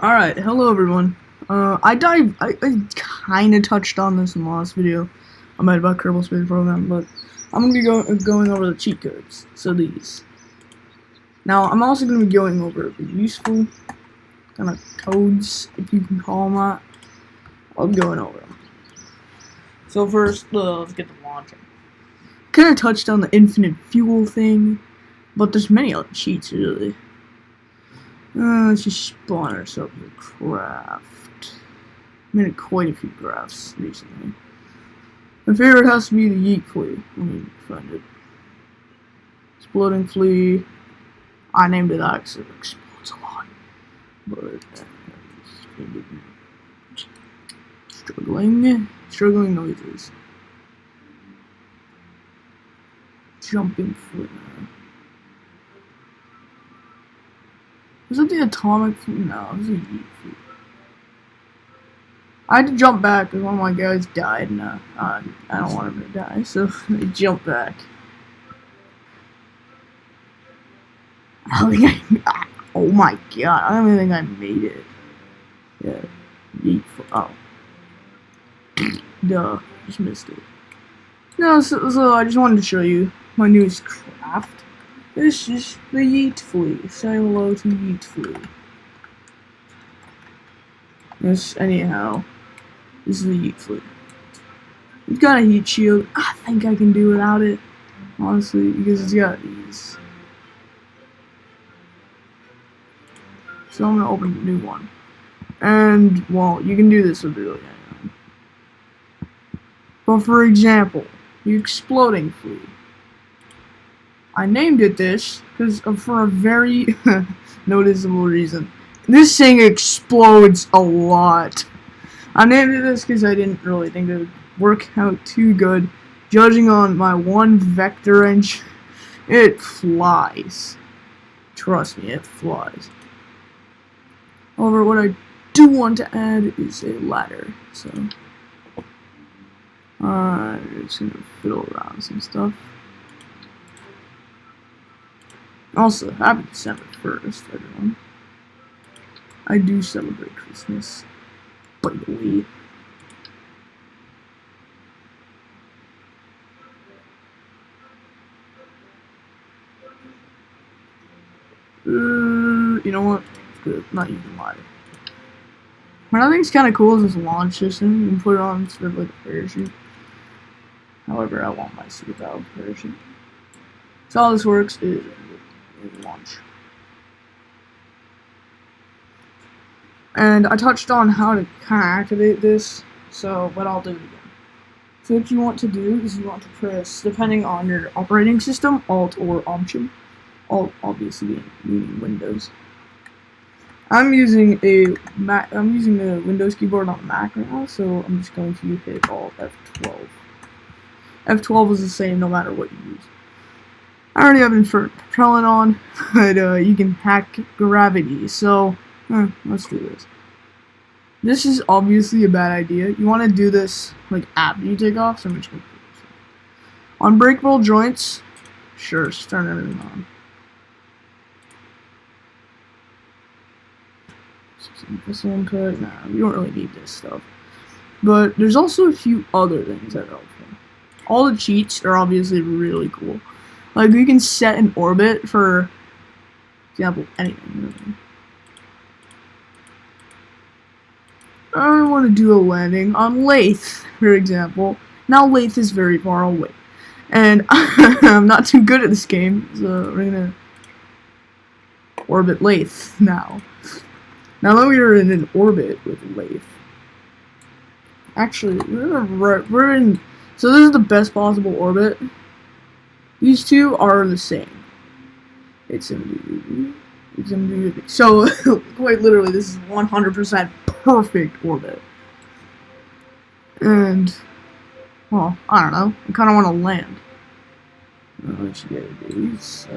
Alright, hello everyone. I kind of touched on this in the last video I made about Kerbal Space Program, but I'm going to be going over the cheat codes, so these. Now, I'm also going to be going over the useful kind of codes, if you can call them that. I'll be going over them. So first, let's get to launching. Kind of touched on the infinite fuel thing, but there's many other cheats, really. Let's just spawn ourselves a craft. I made quite a few crafts recently. My favorite has to be the Yeet Flea. Let me find it. Exploding Flea. I named it that because it explodes a lot. But, struggling noises. Jumping Flea. Was it the atomic flea? No, it was a Yeet Flea. I had to jump back because one of my guys died, and I don't want him to die, so I jumped back. I don't think oh my god, I don't even think I made it. Yeah, Yeet Flea. Oh. Duh, just missed it. No, so I just wanted to show you my newest craft. This is the Yeet Flea. Say hello to Yeet Flea. Yes, anyhow, this is the Yeet Flea. It's got a heat shield. I think I can do without it, honestly, because it's got these. So I'm gonna open a new one. And, well, you can do this with really anything. But for example, the Exploding Flea. I named it this because for a very noticeable reason. This thing explodes a lot. I named it this because I didn't really think it would work out too good. Judging on my one vector wrench, it flies. Trust me, it flies. However, what I do want to add is a ladder. So, I'm just gonna fiddle around some stuff. Also, happy December 1st, everyone. I do celebrate Christmas, by the way. You know what? It's good. Not using ladder. What I think is kind of cool is this launch system. You can put it on sort of like a parachute. However, I want my superpowered parachute. So all this works is launch. And I touched on how to kind of activate this, so but I'll do it again. So what you want to do is you want to press, depending on your operating system, Alt or Option. Alt obviously meaning Windows. I'm using the Windows keyboard on Mac right now, so I'm just going to hit Alt F12. F12 is the same no matter what you use. I already have Inferno Propellant on, but you can hack gravity, so let's do this. This is obviously a bad idea. You want to do this like after you take off, so I'm just going to do this. Unbreakable joints, sure, just turn everything on. This one cut, nah, you don't really need this stuff. But there's also a few other things that are helpful. All the cheats are obviously really cool. Like, you can set an orbit for example, anything. Really. I want to do a landing on Lathe, for example. Now Lathe is very far away. And I'm not too good at this game, so we're gonna orbit Lathe now. Now that we are in an orbit with Lathe. Actually, we're in. So this is the best possible orbit. These two are the same. It's in so quite literally, this is 100% perfect orbit. And well, I don't know. I kind of want to land. What you gotta do is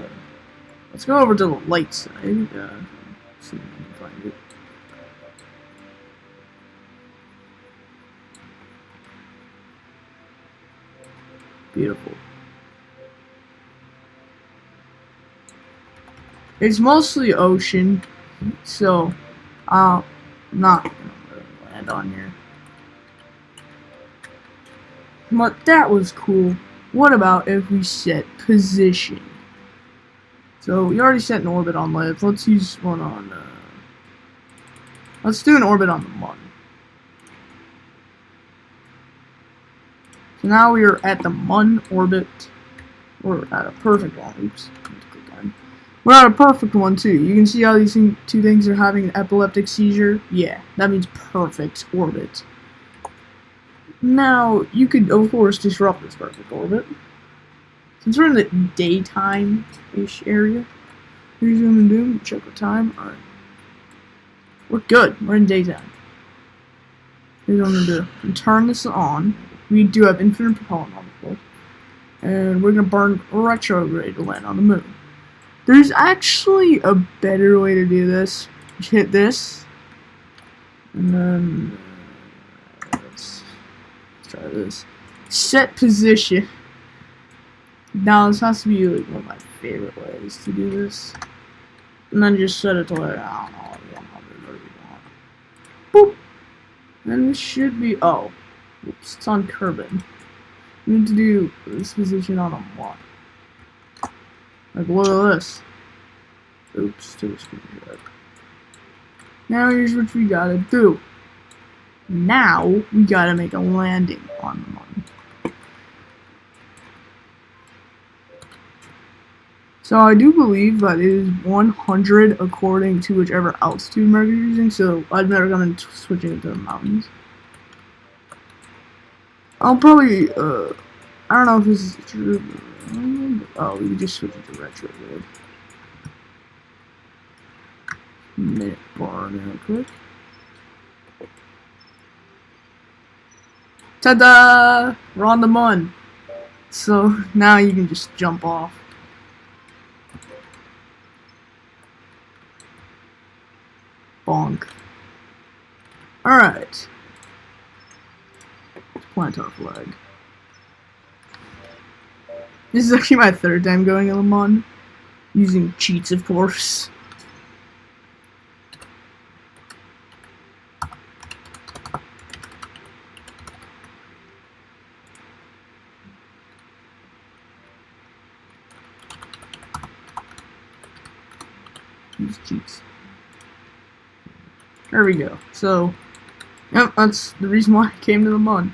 let's go over to the light side. See if I can find it. Beautiful. It's mostly ocean, so Not gonna really land on here. But that was cool. What about if we set position? So we already set an orbit on Liv. Let's use one on. Let's do an orbit on the Mun. So now we are at the Mun orbit. We're at a perfect one. Oops. We're at a perfect one too. You can see how these two things are having an epileptic seizure. Yeah, that means perfect orbit. Now, you could, of course, disrupt this perfect orbit. Since we're in the daytime-ish area, here's what I'm gonna do. Check the time. Alright. We're good. We're in daytime. Here's what I'm gonna do. And turn this on. We do have infinite propellant on the course. And we're gonna burn retrograde to land on the moon. There's actually a better way to do this. Just hit this. And then... let's try this. Set position. Now this has to be like one of my favorite ways to do this. And then just set it to like, I don't know, 100 or you want. Boop. And this should be, oh. Oops, it's on Kerbin. We need to do this position on a 1. Like, look at this. Oops, to the screen. Now here's what we gotta do. Now we gotta make a landing on the Mun. So I do believe that it is 100 according to whichever altitude marker you're using. So I'd recommend switching it to the mountains. I'll probably I don't know if this is true. Oh, we can just switch it to retrograde. Minute bar real quick. Ta-da! We're on the Mun. So now you can just jump off. Bonk. Alright. Plant our flag. This is actually my 3rd time going to the Mun. Using cheats, of course. Use cheats. There we go. So, yep, that's the reason why I came to the Mun.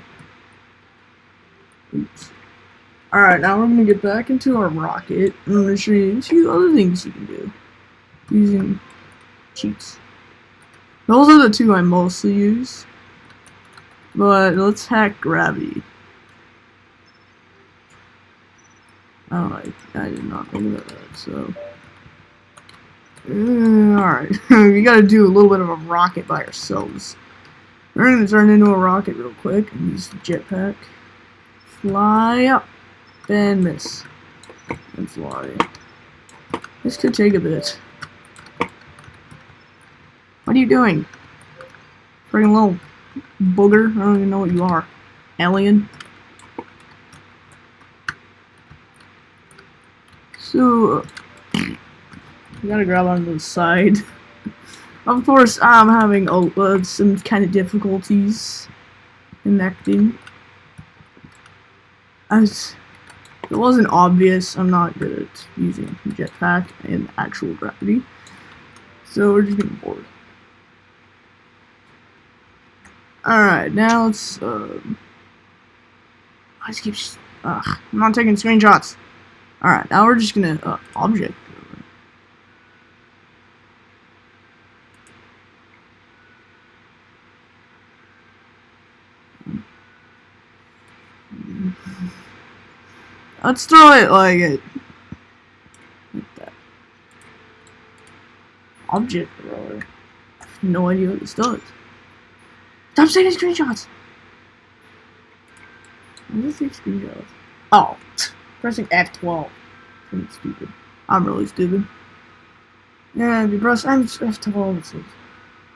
Oops. Alright, now we're going to get back into our rocket. I'm going to show you 2 other things you can do using cheats. Those are the 2 I mostly use. But let's hack gravity. Oh, I did not think about that, so... alright, we gotta do a little bit of a rocket by ourselves. We're gonna turn into a rocket real quick and use the jetpack. Fly up. And miss. And fly. This could take a bit. What are you doing? Friggin' little booger. I don't even know what you are. Alien. So, we gotta grab onto the side. Of course, I'm having some kind of difficulties connecting. As it wasn't obvious, I'm not good at using jetpack and actual gravity, so we're just getting bored. Alright, now let's, I just keep, I'm not taking screenshots. Alright, now we're just gonna, object. Let's throw it like it. Like that. Object thrower. I have no idea what this does. Stop taking screenshots! Why does it take screenshots? Oh, pressing F12. I'm stupid. I'm really stupid. Yeah, if you press F12, it's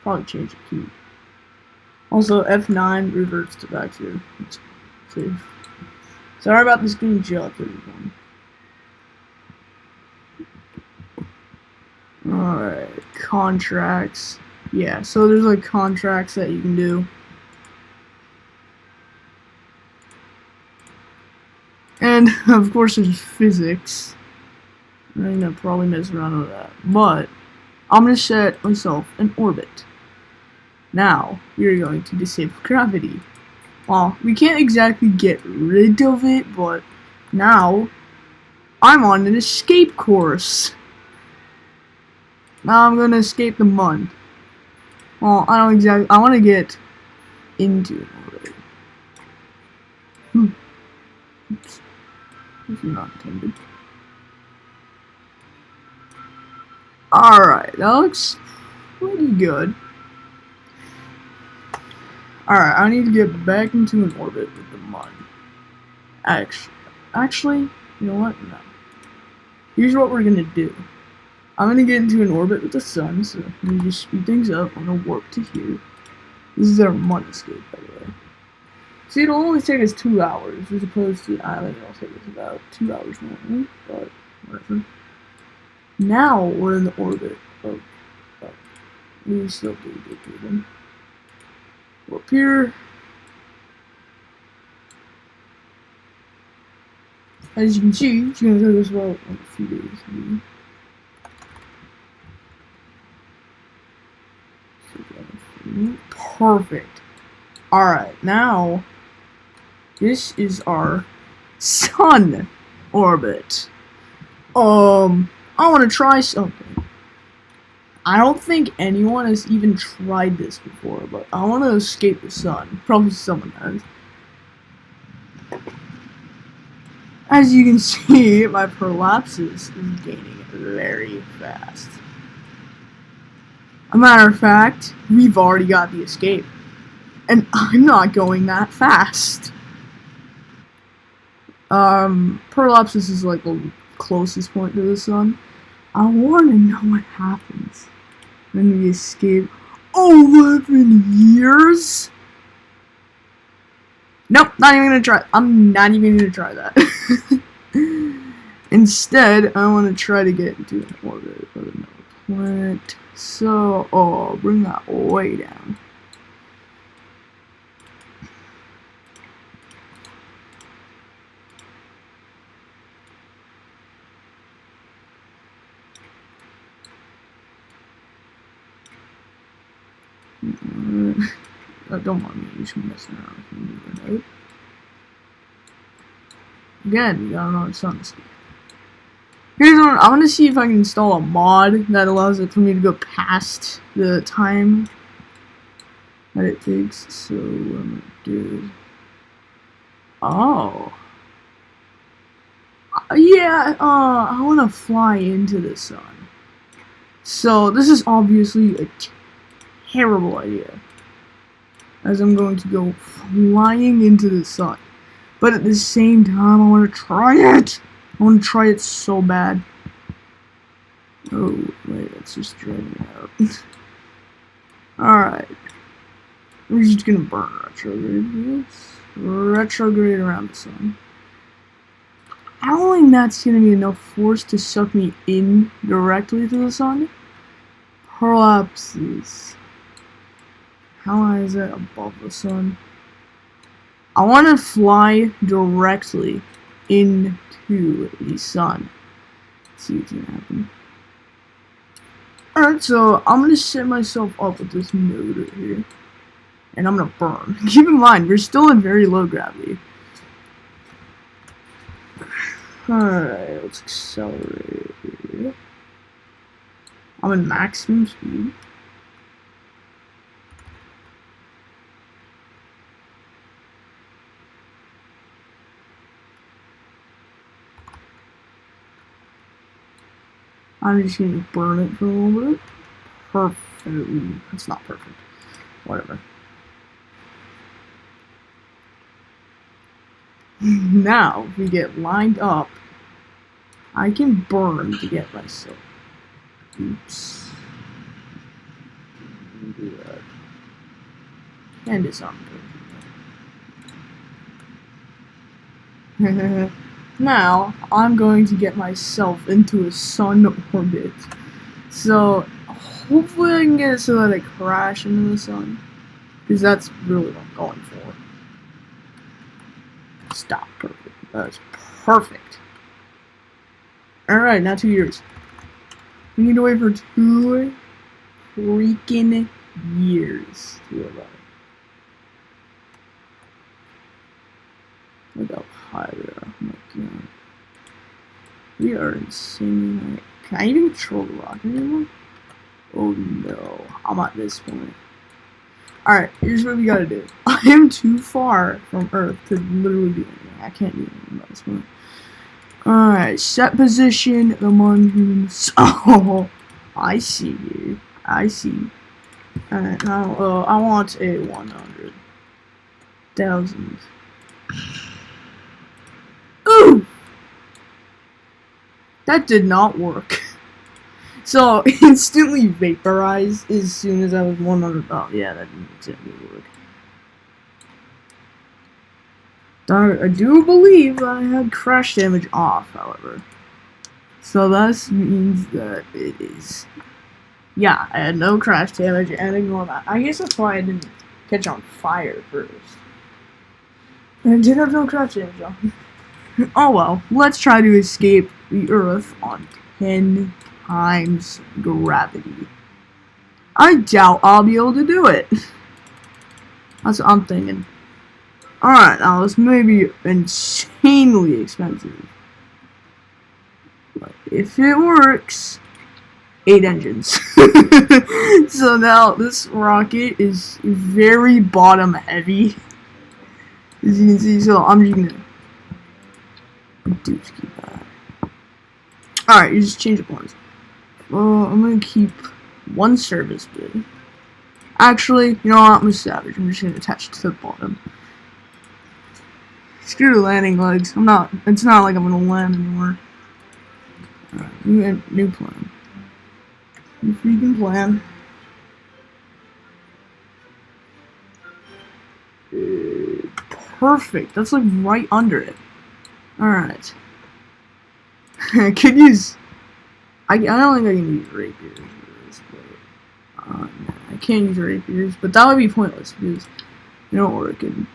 probably change the key. Also, F9 reverts to back to save. Sorry about the screenshot, everyone. Alright, contracts. Yeah, so there's like contracts that you can do. And of course there's physics. I'm gonna probably mess around with that. But I'm gonna set myself in orbit. Now, we're going to disable gravity. Well, we can't exactly get rid of it, but now I'm on an escape course. Now I'm gonna escape the mud. Well, I don't exactly. I want to get into it already. Oops. This is not intended. Alright, that looks pretty good. Alright, I need to get back into an orbit with the mud. Actually, you know what? No. Here's what we're gonna do. I'm gonna get into an orbit with the sun, so let me just speed things up. I'm gonna warp to here. This is our mud escape, by the way. See, it'll only take us 2 hours, as opposed to the island, it'll take us about 2 hours normally, but whatever. Now we're in the orbit of we still do get to them. Up here. As you can see, it's gonna take us about like a few days. Maybe. Perfect. Alright, now this is our sun orbit. I want to try something. I don't think anyone has even tried this before, but I want to escape the sun. Probably someone has. As you can see, my prolapses is gaining very fast. A matter of fact, we've already got the escape. And I'm not going that fast. Prolapses is like the closest point to the sun. I want to know what happens when we escape 11 years? Nope, not even gonna try. I'm not even gonna try that. Instead, I want to try to get into an orbit of another planet. So, bring that way down. Don't mind me, you should mess around with me. Again, we got another sun escape. Here's one. I want to see if I can install a mod that allows it for me to go past the time that it takes. So what I'm gonna do is, yeah, I want to fly into the sun. So this is obviously a terrible idea, as I'm going to go flying into the sun. But at the same time, I want to try it. I want to try it so bad. Oh, wait, that's just driving out. Alright. We're just gonna burn retrograde. Retrograde around the sun. I don't think that's gonna be enough force to suck me in directly to the sun. Prolapses. How high is that above the sun? I want to fly directly into the sun. Let's see what's gonna happen. Alright, so I'm gonna set myself up with this node right here. And I'm gonna burn. Keep in mind, we're still in very low gravity. Alright, let's accelerate. I'm in maximum speed. I'm just gonna burn it for a little bit. Perfect. It's not perfect. Whatever. Now, if we get lined up, I can burn to get myself. Oops. Do that. And disarm. Now, I'm going to get myself into a sun orbit. So, hopefully I can get it so that I crash into the sun. Because that's really what I'm going for. Stop. Perfect. That's perfect. Alright, now 2 years. We need to wait for 2 freaking years to arrive. Look how high we are. Oh my god. We are insane. Can I even control the rocket anymore? Oh no. I'm at this point. Alright, here's what we gotta do. I am too far from Earth to literally do anything. I can't do anything about this point. Alright, set position among humans. Oh, I see you. I see. Alright, now I want a 100,000. Ooh! That did not work. So, instantly vaporized as soon as I was 100. Oh, yeah, that didn't exactly work. I do believe I had crash damage off, however. So, that means that it is. Yeah, I had no crash damage, and ignore that. I guess that's why I didn't catch on fire first. I did have no crash damage on. Oh well, let's try to escape the Earth on 10 times gravity. I doubt I'll be able to do it. That's what I'm thinking. Alright, now this may be insanely expensive. But if it works, 8 engines. So now this rocket is very bottom heavy. As you can see, so I'm just gonna keep that. Alright, you just change the points. I'm gonna keep 1 service bid. Actually, you know what? I'm a savage. I'm just gonna attach it to the bottom. Screw the landing legs. It's not like I'm gonna land anymore. Alright, new plan. New freaking plan. Perfect. That's like right under it. Alright. I could use. I don't think I can use rapiers for this, but no, I can't use rapiers, but that would be pointless because they don't work in.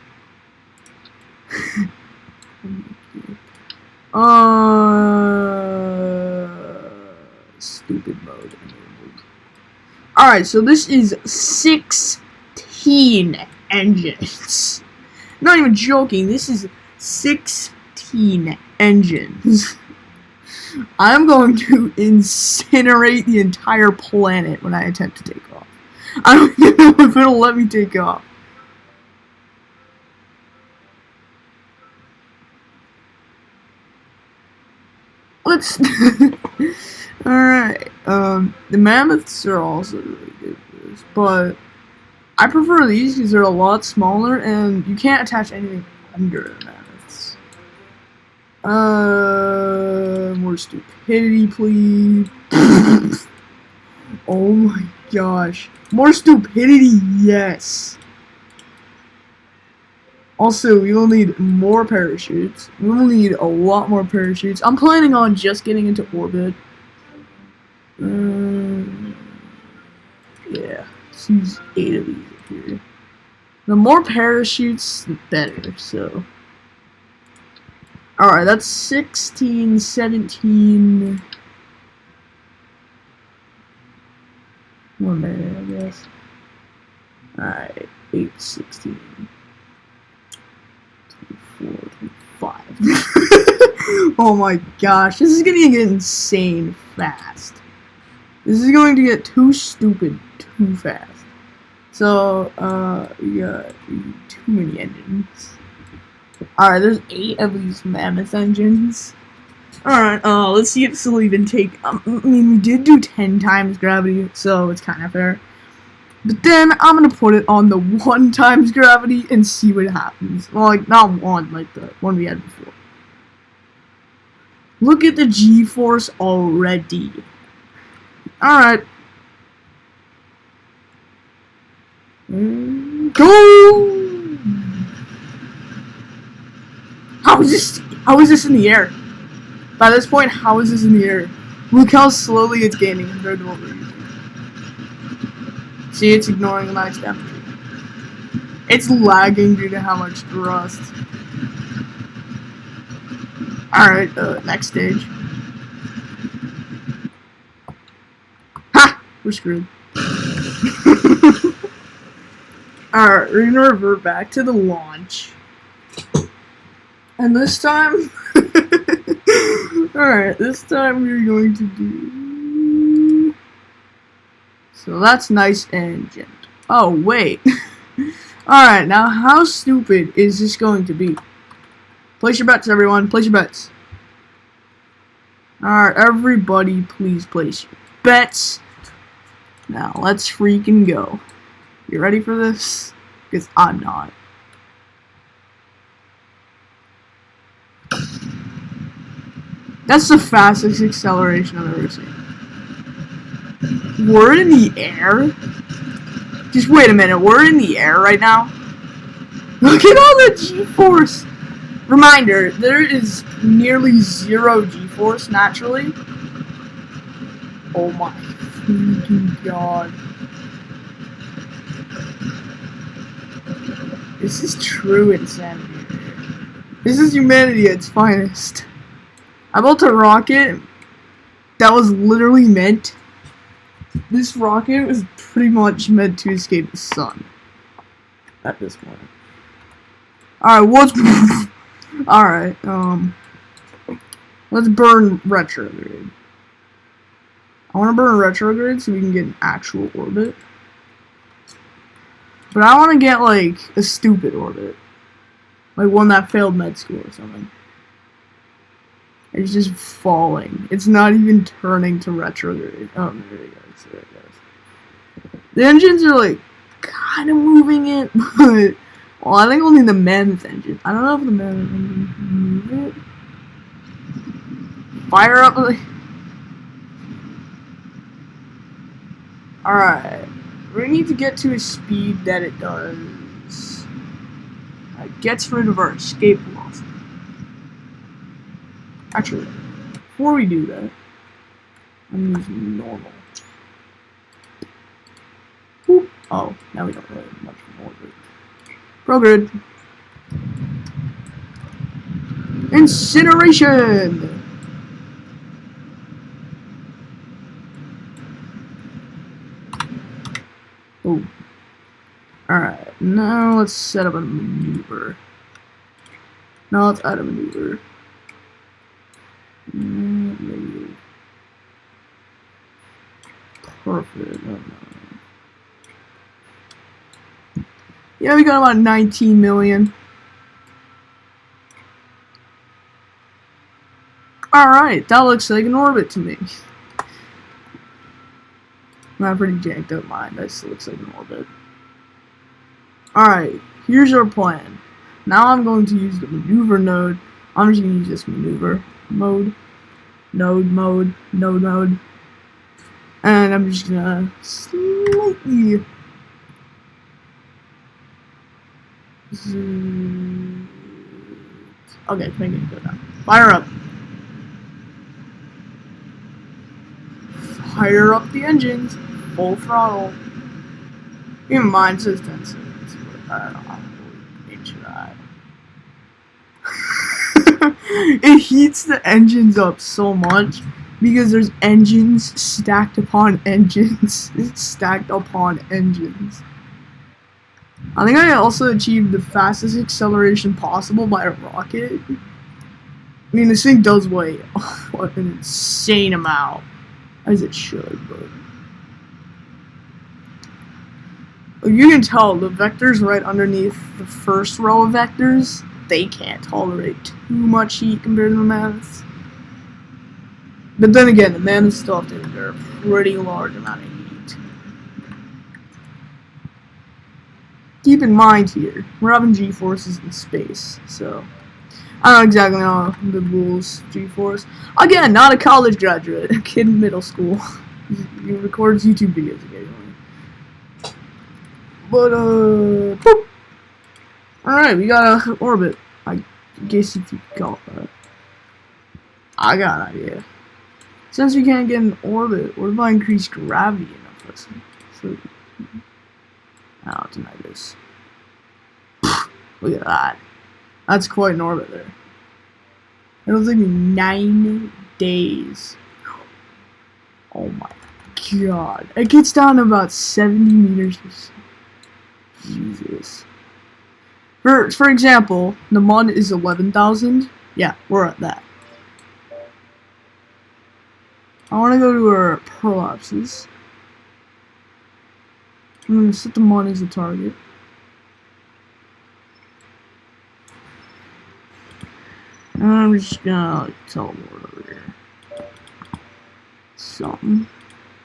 Stupid mode enabled. Alright, so this is 16 engines. Not even joking, this is 16 engines. I'm going to incinerate the entire planet when I attempt to take off. I don't even know if it'll let me take off. Let's. Alright. The mammoths are also really good for this, but I prefer these because they're a lot smaller and you can't attach anything under the mammoths. More stupidity, please. Oh my gosh. More stupidity, yes. Also, we will need more parachutes. We will need a lot more parachutes. I'm planning on just getting into orbit. Yeah, let's use 8 of these up here. The more parachutes, the better, so. Alright, that's 16, 17. 1 minute, I guess. Alright, 8, 16. 24, 25. Oh my gosh, this is gonna get insane fast. This is going to get too stupid too fast. So, we got too many engines. Alright, there's 8 of these mammoth engines. Alright, let's see if this will even take. I mean, we did do 10 times gravity, so it's kind of fair. But then I'm gonna put it on the 1 times gravity and see what happens. Well, like, not 1, like the one we had before. Look at the G-force already. Alright. Go! How is this in the air? By this point, how is this in the air? Look how slowly it's gaining compared to what we're using. See, it's ignoring the max temperature. It's lagging due to how much thrust. Alright, next stage. Ha! We're screwed. Alright, we're gonna revert back to the launch. And this time... Alright, this time we're going to do... So that's nice engine. Oh, wait. Alright, now how stupid is this going to be? Place your bets, everyone. Place your bets. Alright, everybody, please place your bets. Now, let's freaking go. You ready for this? Because I'm not. That's the fastest acceleration I've ever seen. We're in the air? Just wait a minute, we're in the air right now? Look at all the G-force! Reminder, there is nearly zero G-force naturally. Oh my freaking god. This is true insanity. This is humanity at its finest. I built a rocket that was literally meant... This rocket was pretty much meant to escape the sun. At this point. Alright, what's... Alright, let's burn retrograde. I want to burn retrograde so we can get an actual orbit. But I want to get, like, a stupid orbit. Like one that failed med school or something. It's just falling. It's not even turning to retrograde. Oh, there it goes. There it goes. The engines are, like, kind of moving it, but... Well, I think only the Mammoth engine. I don't know if the Mammoth engine can move it. Fire up, like... Alright. We need to get to a speed that it does. It gets rid of our escape velocity. Actually, before we do that, I'm using normal. Whoop. Oh, now we don't really have much more grid. Pro grid. Incineration! Oh. Alright, now let's set up a maneuver. Now let's add a maneuver. Maybe. Perfect. Oh, no. Yeah, we got about 19 million. Alright, that looks like an orbit to me. Not pretty janked up mine, that still looks like an orbit. Alright, here's our plan. Now I'm going to use the maneuver node. I'm just going to use this maneuver mode. Node mode. And I'm just going to slightly... Okay, make it go down. Fire up. Fire up the engines. Full throttle. Even mine says 10 seconds, but I don't know how to should I. It heats the engines up so much because there's engines stacked upon engines. Stacked upon engines. I think I also achieved the fastest acceleration possible by a rocket. I mean, this thing does weigh what an insane amount, as it should, but you can tell the vectors right underneath the first row of vectors, they can't tolerate too much heat compared to the Mammoths. But then again, the Mammoths still have to endure a pretty large amount of heat. Keep in mind here, we're having G-forces in space, so I don't exactly know the rules of G-force. Again, not a college graduate, a kid in middle school. He records YouTube videos occasionally. But, boop. Alright, we got an orbit. I guess if you call that. I got an idea. Since we can't get an orbit, what if I increase gravity enough? So Oh, deny this. Look at that. That's quite an orbit there. It'll take me 9 days. Oh my god. It gets down to about 70 meters per second. Jesus. For example, the Mun is 11,000. Yeah, we're at that. I want to go to our prolapses. I'm going to set the Mun as a target. And I'm just gonna teleport over here. Something.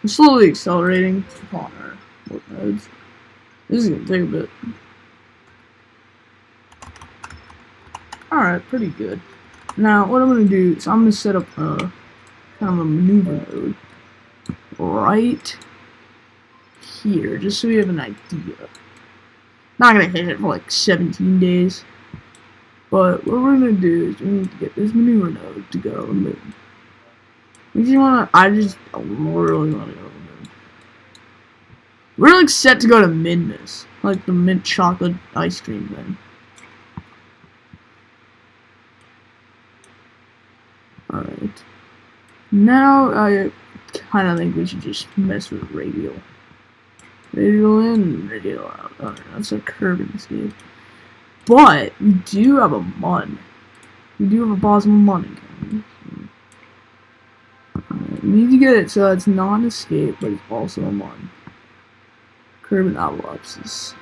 I'm slowly accelerating upon our warp nodes. This is gonna take a bit. Alright, pretty good. Now, what I'm gonna do is I'm gonna set up a kind of a maneuver node right here, just so we have an idea. Not gonna hit it for like 17 days. But what we're gonna do is we need to get this maneuver node to go on the moon. I really wanna go to the moon. We're like set to go to Minmus, like the mint chocolate ice cream thing. Alright. Now I kinda think we should just mess with radial. Radial in, radial out. Alright, that's a curve in this game. But we do have a Mun. We do have a possible Mun incoming. We need to get it so it's not an escape, but it's also a Mun. Curve and Apoapsis.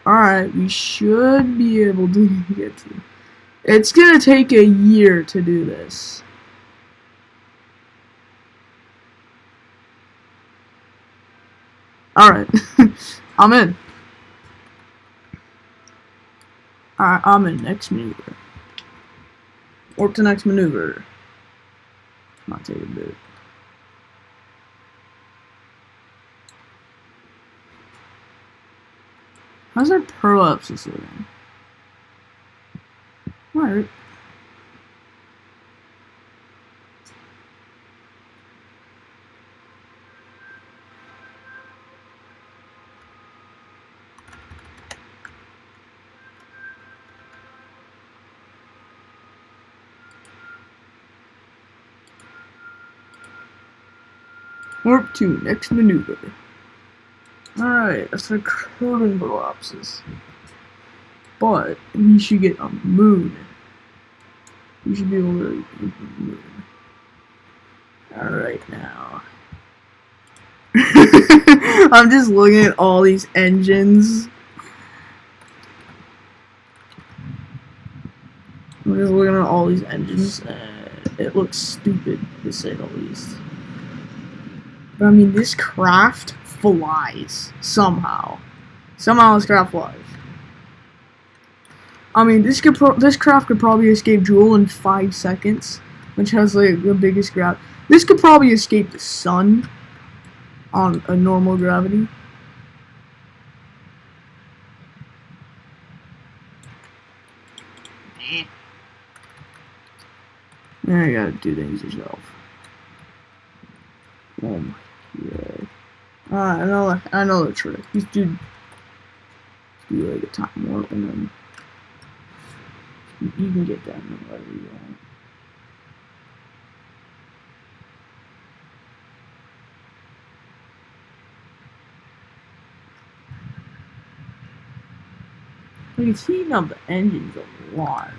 Alright, we should be able to get to. It's gonna take a year to do this. Alright, I'm in. Alright, I'm in next maneuver. Warp to next maneuver. Might take a bit. How's our prolapses living? Alright. Warp to next maneuver. Alright, that's our curving prolapses. But we should get a moon. We should be able to get a moon. Alright now. I'm just looking at all these engines. I'm just looking at all these engines and it looks stupid to say the least. But I mean, this craft flies somehow. Somehow this craft flies. I mean, this craft could probably escape Jool in 5 seconds, which has like the biggest gravity. This could probably escape the sun on a normal gravity. Now you gotta do things yourself. Oh my god. I know the trick. Just do like a time warp and then you can get down wherever you want. You can heat up the engines a lot.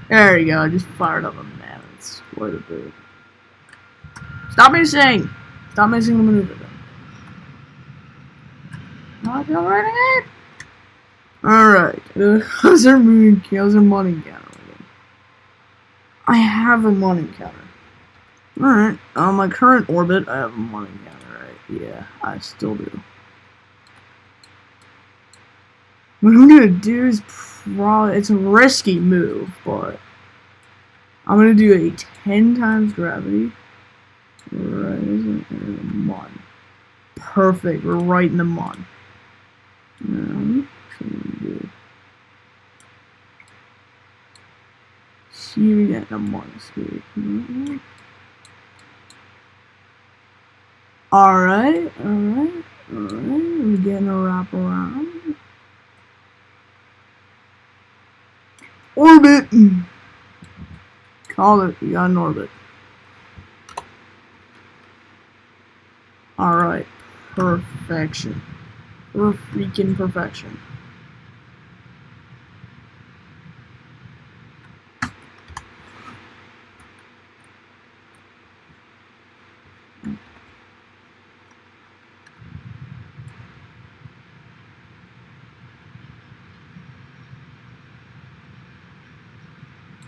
There you go, I just fired up a man. It's quite a bit. Stop missing! Stop missing the maneuver then. Not already it! Alright, how's our moon? How's our Mun encounter again? I have a Mun encounter. Alright, on my current orbit, I have a Mun encounter, right? Yeah, I still do. What I'm gonna do is it's a risky move, but I'm gonna do a 10 times gravity. Right, isn't it? The Mun. Perfect, we're right in the Mun. Now, You get a monastery. Alright. We're getting a wrap around. Orbit! Call it, we got an orbit. Alright. Perfection. For freaking perfection.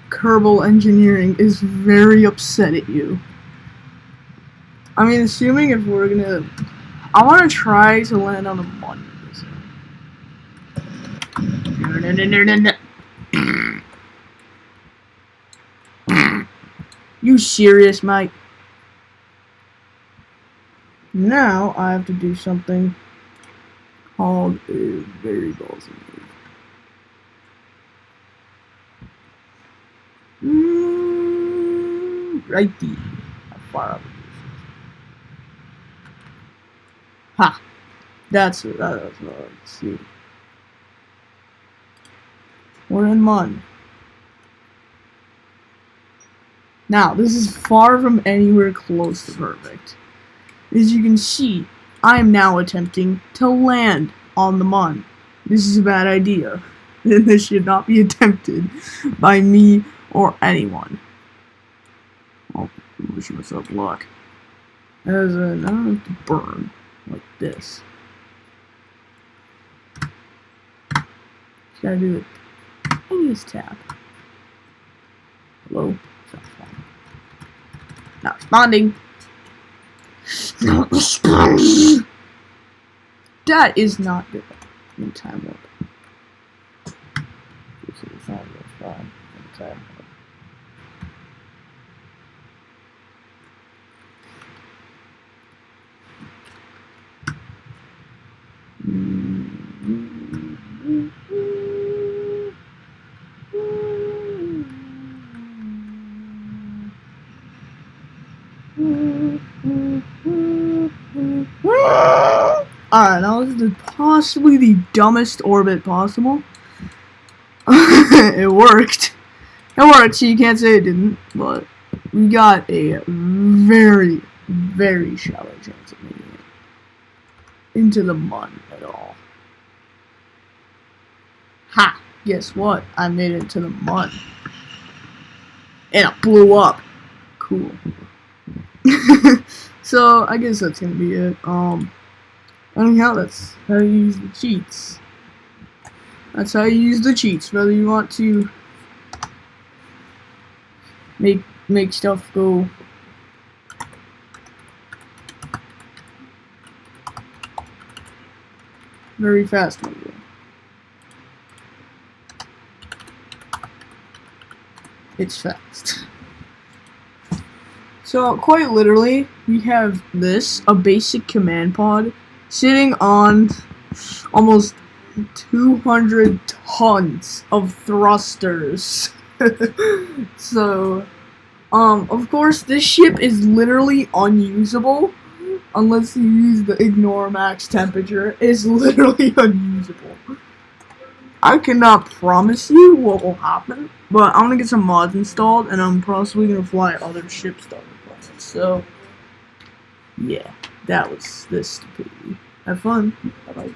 Kerbal Engineering is very upset at you. I mean, assuming if we're gonna... I want to try to land on a Mon. You serious, Mike? Now I have to do something called a very ballsy move. Righty. How far up? Ha! That's what I see. We're in Mon. Now, this is far from anywhere close to perfect. As you can see, I am now attempting to land on the Mon. This is a bad idea, and this should not be attempted by me or anyone. Oh, I'm wishing myself luck. As in, I don't have to burn like this. Just gotta do the tiniest tap. Hello? Not responding. Not responding. That is not good. In time warp. This is not respond. In time warp. Alright, now this is possibly the dumbest orbit possible. It worked. It worked, so you can't say it didn't, but we got a very, very shallow chance of making it into the Mon at all. Ha! Guess what? I made it to the Mon. And it blew up. Cool. So, I guess that's gonna be it. Anyhow, that's how you use the cheats. That's how you use the cheats, whether you want to make stuff go very fast. Maybe. It's fast. So, quite literally, we have this, a basic command pod, sitting on almost 200 tons of thrusters. So, of course, this ship is literally unusable, unless you use the ignore max temperature. It is literally unusable. I cannot promise you what will happen, but I'm gonna get some mods installed, and I'm possibly gonna fly other ships to other planets. So, yeah, that was this stupidity. Have fun. Bye bye.